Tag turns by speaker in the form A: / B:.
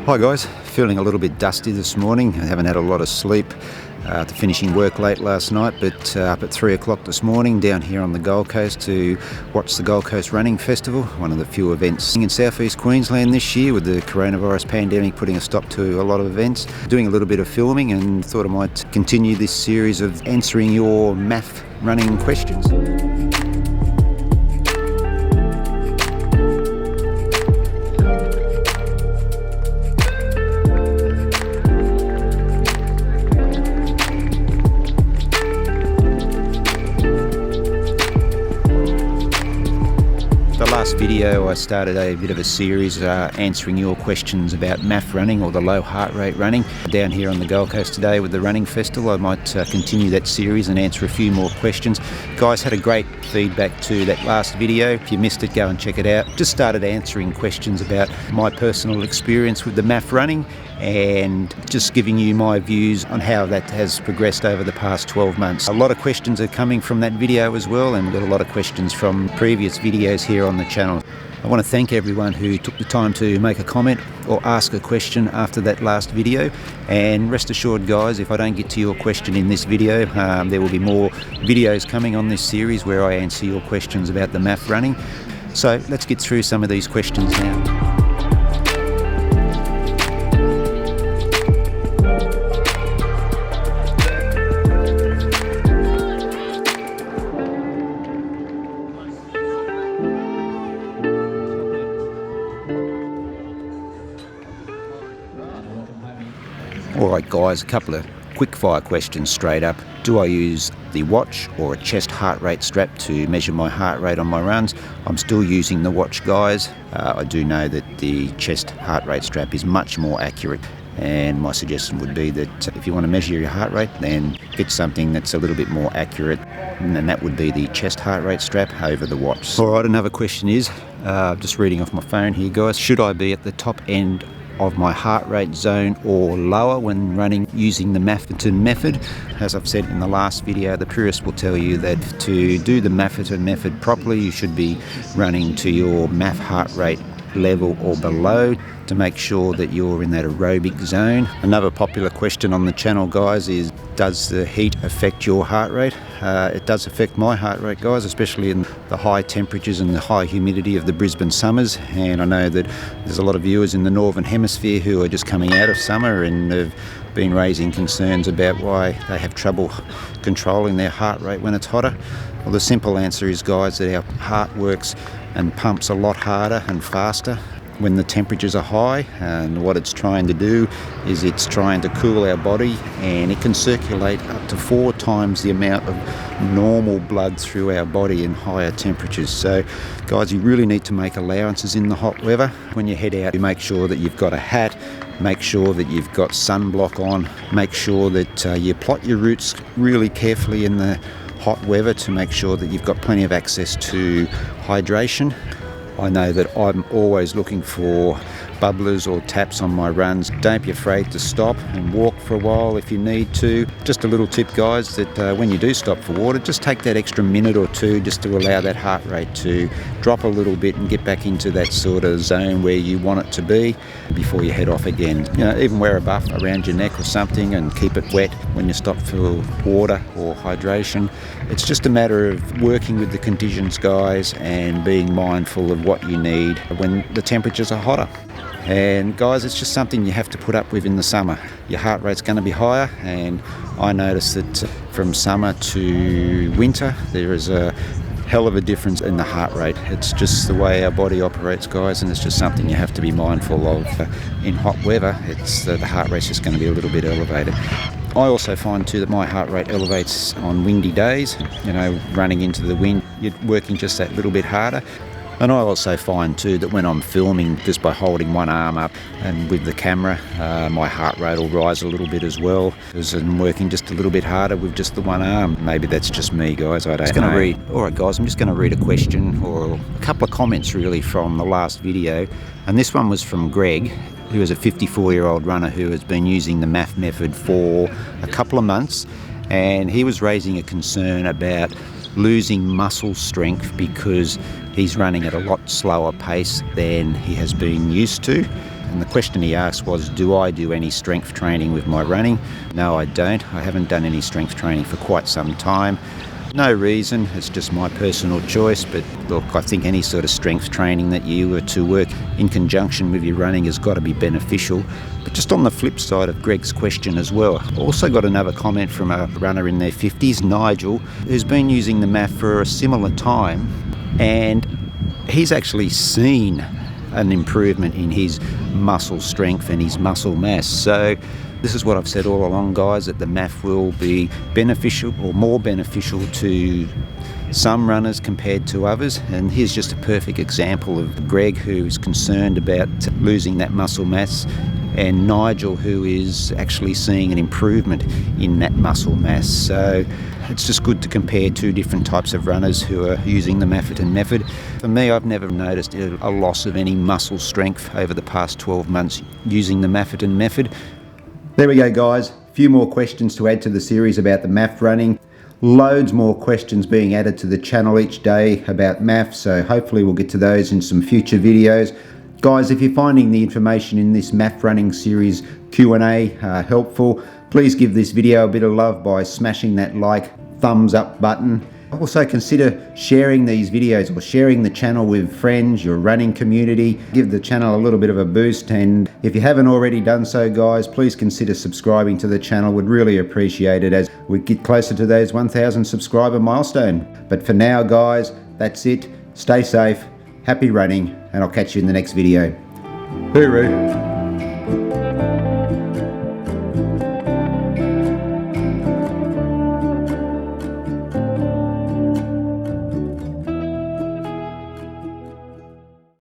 A: Hi guys, feeling a little bit dusty this morning. I haven't had a lot of sleep after finishing work late last night, but up at 3 o'clock this morning down here on the Gold Coast to watch the Gold Coast Running Festival, one of the few events in southeast Queensland this year with the coronavirus pandemic putting a stop to a lot of events. Doing a little bit of filming and thought I might continue this series of answering your MAF running questions. Last video I started a bit of a series answering your questions about MAF running, or the low heart rate running. Down here on the Gold Coast today with the running festival, I might continue that series and answer a few more questions. Guys, had a great feedback to that last video. If you missed it, go and check it out. Just started answering questions about my personal experience with the MAF running and just giving you my views on how that has progressed over the past 12 months. A lot of questions are coming from that video as well, and we've got a lot of questions from previous videos here on the channel. I want to thank everyone who took the time to make a comment or ask a question after that last video, and rest assured guys, if I don't get to your question in this video, there will be more videos coming on this series where I answer your questions about the MAF running. So let's get through some of these questions now. Alright guys, a couple of quick fire questions straight up. Do I use the watch or a chest heart rate strap to measure my heart rate on my runs? I'm still using the watch, guys. I do know that the chest heart rate strap is much more accurate, and my suggestion would be that if you want to measure your heart rate, then get something that's a little bit more accurate, and that would be the chest heart rate strap over the watch. Alright, another question is, just reading off my phone here guys, should I be at the top end of my heart rate zone or lower when running using the Maffetone method? As I've said in the last video, the purist will tell you that to do the Maffetone method properly, you should be running to your MAF heart rate level or below to make sure that you're in that aerobic zone. Another popular question on the channel, guys, is does the heat affect your heart rate? It does affect my heart rate, guys, especially in the high temperatures and the high humidity of the Brisbane summers. And I know that there's a lot of viewers in the Northern Hemisphere who are just coming out of summer and have been raising concerns about why they have trouble controlling their heart rate when it's hotter. Well, the simple answer is, guys, that our heart works and pumps a lot harder and faster when the temperatures are high, and what it's trying to do is it's trying to cool our body, and it can circulate up to 4 times the amount of normal blood through our body in higher temperatures. So guys, you really need to make allowances in the hot weather. When you head out, you make sure that you've got a hat, make sure that you've got sunblock on, make sure that you plot your routes really carefully in the hot weather to make sure that you've got plenty of access to hydration. I know that I'm always looking for bubblers or taps on my runs. Don't be afraid to stop and walk for a while if you need to. Just a little tip, guys, that when you do stop for water, just take that extra minute or two just to allow that heart rate to drop a little bit and get back into that sort of zone where you want it to be before you head off again. You know, even wear a buff around your neck or something and keep it wet when you stop for water or hydration. It's just a matter of working with the conditions, guys, and being mindful of what you need when the temperatures are hotter. And guys, it's just something you have to put up with in the summer. Your heart rate's going to be higher, and I notice that from summer to winter there is a hell of a difference in the heart rate. It's just the way our body operates, guys, and it's just something you have to be mindful of. In hot weather, it's the heart rate's just going to be a little bit elevated. I also find too that my heart rate elevates on windy days. You know, running into the wind, you're working just that little bit harder. And I also find too that when I'm filming, just by holding one arm up and with the camera, my heart rate will rise a little bit as well, because I'm working just a little bit harder with just the one arm. Maybe that's just me, guys, I don't know. Alright guys, I'm just going to read a question, or a couple of comments really, from the last video. And this one was from Greg, who is a 54-year-old runner who has been using the MAF method for a couple of months. And he was raising a concern about losing muscle strength because he's running at a lot slower pace than he has been used to. And the question he asked was, do I do any strength training with my running? No, I don't. I haven't done any strength training for quite some time. No reason, it's just my personal choice, but look, I think any sort of strength training that you were to work in conjunction with your running has got to be beneficial. But just on the flip side of Greg's question as well, also got another comment from a runner in their 50s, Nigel, who's been using the MAF for a similar time, and he's actually seen an improvement in his muscle strength and his muscle mass. So this is what I've said all along, guys, that the MAF will be beneficial or more beneficial to some runners compared to others. And here's just a perfect example of Greg, who's concerned about losing that muscle mass, and Nigel, who is actually seeing an improvement in that muscle mass. So it's just good to compare two different types of runners who are using the Maffetone method. For me, I've never noticed a loss of any muscle strength over the past 12 months using the Maffetone method. There we go, guys. A few more questions to add to the series about the MAF running. Loads more questions being added to the channel each day about MAF, so hopefully we'll get to those in some future videos. Guys, if you're finding the information in this MAF running series Q&A helpful, please give this video a bit of love by smashing that like, thumbs up button. Also consider sharing these videos or sharing the channel with friends, your running community. Give the channel a little bit of a boost, and if you haven't already done so, guys, please consider subscribing to the channel. Would really appreciate it as we get closer to those 1,000 subscriber milestone. But for now, guys, that's it. Stay safe, happy running, and I'll catch you in the next video. Hooroo!